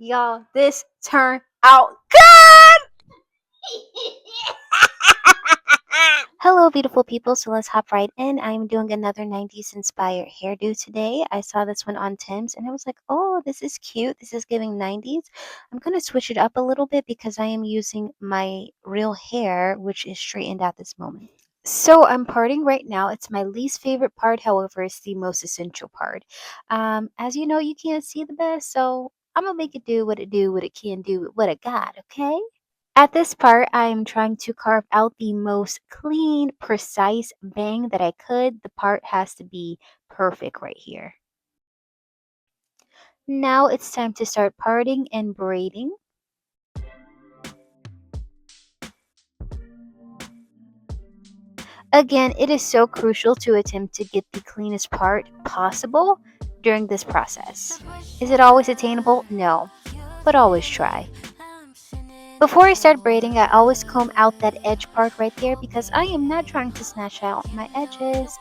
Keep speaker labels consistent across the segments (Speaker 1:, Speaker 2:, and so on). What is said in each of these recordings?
Speaker 1: Y'all, this turned out good! Hello, beautiful people. So let's hop right in. I'm doing another 90s inspired hairdo today. I saw this one on Tems and I was like, oh, this is cute. This is giving 90s. I'm going to switch it up a little bit because I am using my real hair, which is straightened at this moment. So I'm parting right now. It's my least favorite part, however, it's the most essential part. As you know, you can't see the best, so I'm gonna make it do, what it can do, with what it got, okay? At this part, I'm trying to carve out the most clean, precise bang that I could. The part has to be perfect right here. Now it's time to start parting and braiding. Again, it is so crucial to attempt to get the cleanest part possible during this process. Is it always attainable? No, but always try. Before I start braiding, I always comb out that edge part right there because I am not trying to snatch out my edges.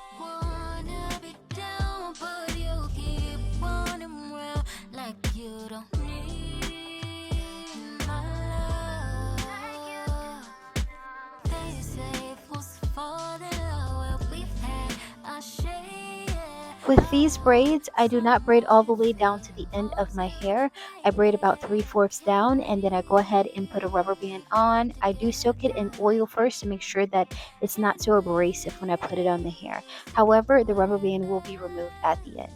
Speaker 1: With these braids, I do not braid all the way down to the end of my hair. I braid about 3/4 down and then I go ahead and put a rubber band on. I do soak it in oil first to make sure that it's not so abrasive when I put it on the hair. However, the rubber band will be removed at the end.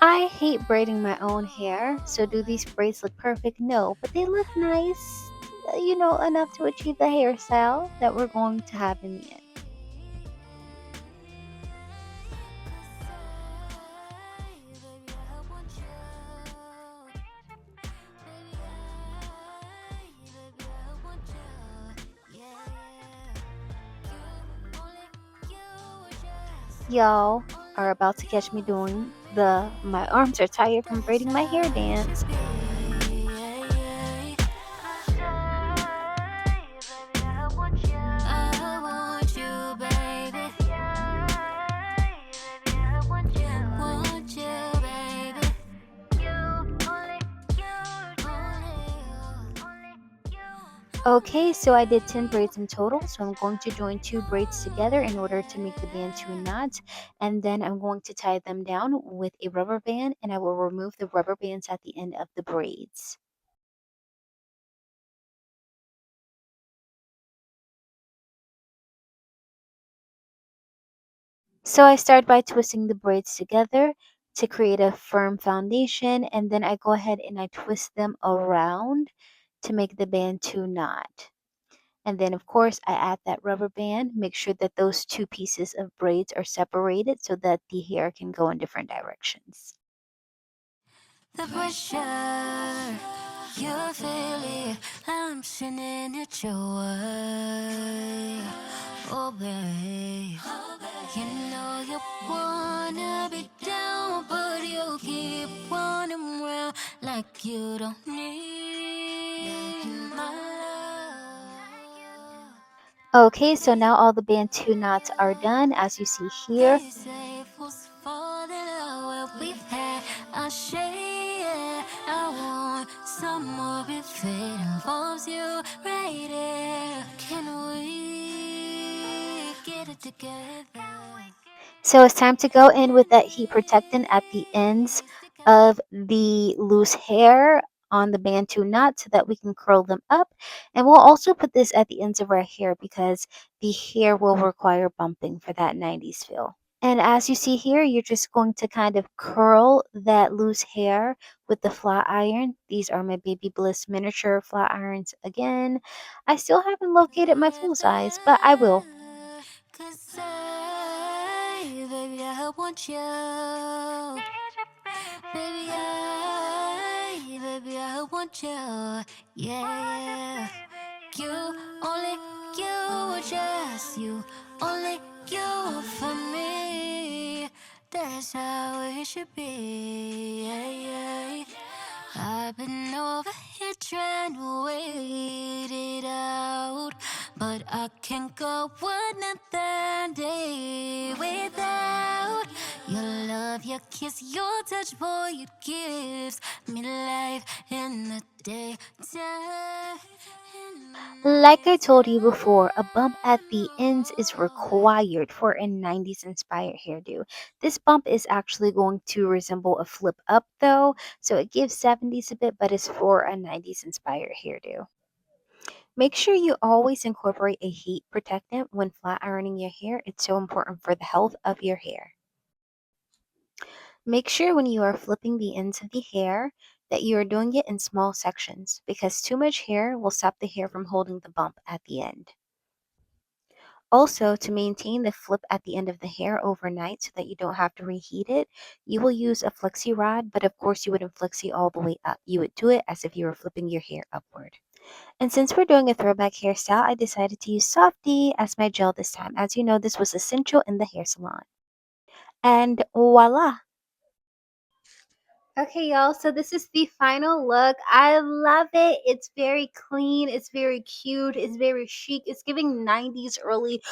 Speaker 1: I hate braiding my own hair, so do these braids look perfect? No, but they look nice, enough to achieve the hairstyle that we're going to have in the end. Y'all are about to catch me doing the my arms are tired from braiding my hair dance. Okay, so I did 10 braids in total. So I'm going to join two braids together in order to make the band two knots. And then I'm going to tie them down with a rubber band and I will remove the rubber bands at the end of the braids. So I start by twisting the braids together to create a firm foundation. And then I go ahead and I twist them around to make the band two knot. And then, of course, I add that rubber band. Make sure that those two pieces of braids are separated so that the hair can go in different directions. The pressure, you feel it. I'm sending it your way. Oh, babe. You know you wanna be down, but you keep running around like you don't need my love. Okay, so now all the band two knots are done, as you see here. Some more if it involves you right there. Can we get it together? So it's time to go in with that heat protectant at the ends of the loose hair on the bantu knot so that we can curl them up. And we'll also put this at the ends of our hair because the hair will require bumping for that 90s feel. And as you see here, you're just going to kind of curl that loose hair with the flat iron. These are my Baby Bliss miniature flat irons again. I still haven't located my full size, but I will.
Speaker 2: 'Cause baby, I want you. Baby, I want you. Yeah. You, only you, just you, only you for me. That's how it should be. Yeah, yeah. I've been over here trying to wait it out, but I can't go another day without your love, your kiss, your touch, boy. It gives me life in the daytime, in the
Speaker 1: Like I told you
Speaker 2: nighttime.
Speaker 1: before, a bump at the ends is required for a 90s inspired hairdo. This bump is actually going to resemble a flip up though, so it gives 70s a bit, but it's for a 90s inspired hairdo. Make sure you always incorporate a heat protectant when flat ironing your hair. It's so important for the health of your hair. Make sure when you are flipping the ends of the hair that you are doing it in small sections because too much hair will stop the hair from holding the bump at the end. Also, to maintain the flip at the end of the hair overnight so that you don't have to reheat it, you will use a flexi rod, but of course you wouldn't flexi all the way up. You would do it as if you were flipping your hair upward. And since we're doing a throwback hairstyle, I decided to use Softy as my gel this time. As you know, this was essential in the hair salon. And voila! Okay, y'all, so this is the final look. I love it. It's very clean, it's very cute, it's very chic. It's giving 90s early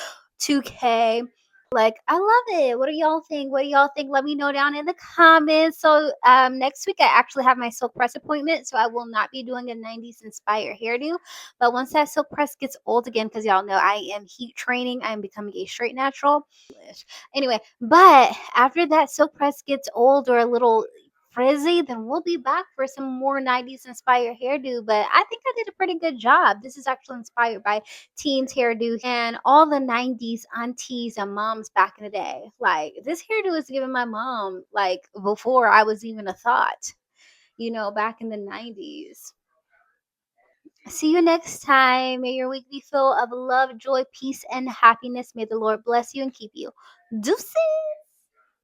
Speaker 1: 2K. Like, I love it. What do y'all think? What do y'all think? Let me know down in the comments. So, next week I actually have my silk press appointment, so I will not be doing a 90s inspired hairdo. But once that silk press gets old again, because y'all know I am heat training, I am becoming a straight natural. Anyway, but after that silk press gets old or a little frizzy, then we'll be back for some more 90s inspired hairdo. But I think I did a pretty good job. This is actually inspired by Teens hairdo and all the 90s aunties and moms back in the day. Like, this hairdo is giving my mom, like, before I was even a thought, back in the 90s. See you next time. May your week be full of love, joy, peace, and happiness. May the Lord bless you and keep you. Deuces.